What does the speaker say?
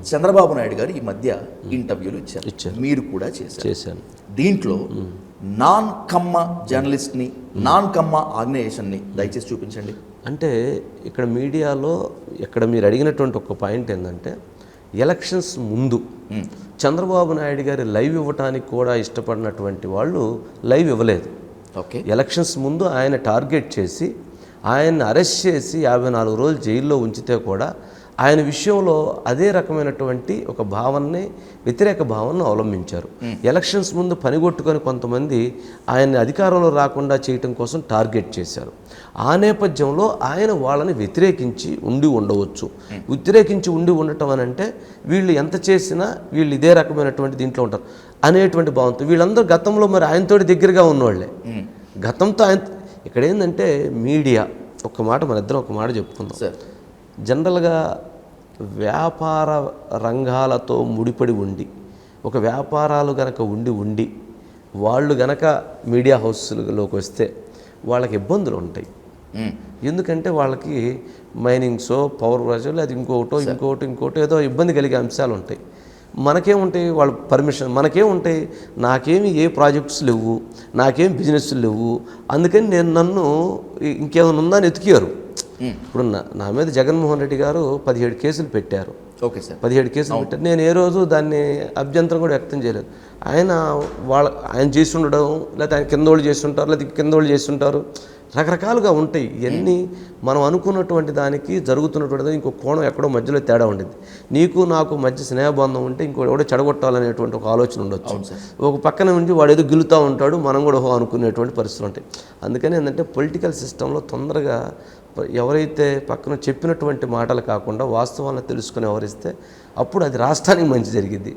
చంద్రబాబు నాయుడు గారు ఈ మధ్య ఇంటర్వ్యూలు ఇచ్చారు, మీరు కూడా చేశాను. దీంట్లో నాన్ కమ్మ జర్నలిస్ట్ని, నాన్ కమ్మ ఆర్గనైజేషన్ని దయచేసి చూపించండి. అంటే ఇక్కడ మీడియాలో ఇక్కడ మీరు అడిగినటువంటి ఒక పాయింట్ ఏంటంటే, ఎలక్షన్స్ ముందు చంద్రబాబు నాయుడు గారి లైవ్ ఇవ్వటానికి కూడా ఇష్టపడినటువంటి వాళ్ళు లైవ్ ఇవ్వలేదు. ఓకే, ఎలక్షన్స్ ముందు ఆయన టార్గెట్ చేసి ఆయన్ని అరెస్ట్ చేసి 54 రోజులు జైల్లో ఉంచితే కూడా ఆయన విషయంలో అదే రకమైనటువంటి ఒక భావనని, వ్యతిరేక భావనను అవలంబించారు. ఎలక్షన్స్ ముందు పనిగొట్టుకొని కొంతమంది ఆయన్ని అధికారంలో రాకుండా చేయటం కోసం టార్గెట్ చేశారు. ఆ నేపథ్యంలో ఆయన వాళ్ళని వ్యతిరేకించి ఉండవచ్చు. వ్యతిరేకించి ఉండటం అని అంటే వీళ్ళు ఎంత చేసినా వీళ్ళు ఇదే రకమైనటువంటి దీంట్లో ఉంటారు అనేటువంటి భావంతో వీళ్ళందరూ గతంలో మరి ఆయనతోటి దగ్గరగా ఉన్నవాళ్ళే. గతంతో ఆయన ఇక్కడ ఏంటంటే మీడియా మన ఇద్దరం ఒక మాట చెప్పుకుందాం సార్. జనరల్గా వ్యాపార రంగాలతో ముడిపడి ఉండి ఒక వ్యాపారాలు గనక ఉండి వాళ్ళు గనక మీడియా హౌస్లోకి వస్తే వాళ్ళకి ఇబ్బందులు ఉంటాయి. ఎందుకంటే వాళ్ళకి మైనింగ్సో పవర్ ప్రాజెక్ట్ అది ఇంకోటి ఏదో ఇబ్బంది కలిగే అంశాలు ఉంటాయి. మనకేముంటాయి వాళ్ళ పర్మిషన్, మనకేముంటాయి, నాకేమి ఏ ప్రాజెక్ట్స్ లేవు, నాకేం బిజినెస్లు లేవు, అందుకని నన్ను ఇంకేమైనా ఉందా అని ఎతికారు. ఇప్పుడు నా మీద జగన్మోహన్ రెడ్డి గారు 17 కేసులు పెట్టారు. ఓకే సార్, 17 కేసులు పెట్టారు. నేను ఏ రోజు దాన్ని అభ్యంతరం కూడా వ్యక్తం చేయలేదు. ఆయన చేసి ఉండడం, లేకపోతే ఆయన కిందోళ్ళు చేస్తుంటారు, లేకపోతే కిందోళ్ళు చేస్తుంటారు, రకరకాలుగా ఉంటాయి. ఇవన్నీ మనం అనుకున్నటువంటి దానికి జరుగుతున్నటువంటి ఇంకో కోణం ఎక్కడో మధ్యలో తేడా ఉండింది. నీకు నాకు మధ్య స్నేహబంధం ఉంటే ఇంకో ఎవడో చెడగొట్టాలనేటువంటి ఒక ఆలోచన ఉండొచ్చు. ఒక పక్కన నుంచి వాడు ఏదో గిలుతూ ఉంటాడు, మనం కూడా అనుకునేటువంటి పరిస్థితులు ఉంటాయి. అందుకని ఏంటంటే పొలిటికల్ సిస్టంలో తొందరగా ఎవరైతే పక్కన చెప్పినటువంటి మాటలు కాకుండా వాస్తవాలను తెలుసుకుని ఎవరిస్తే అప్పుడు అది రాష్ట్రానికి మంచి జరిగింది.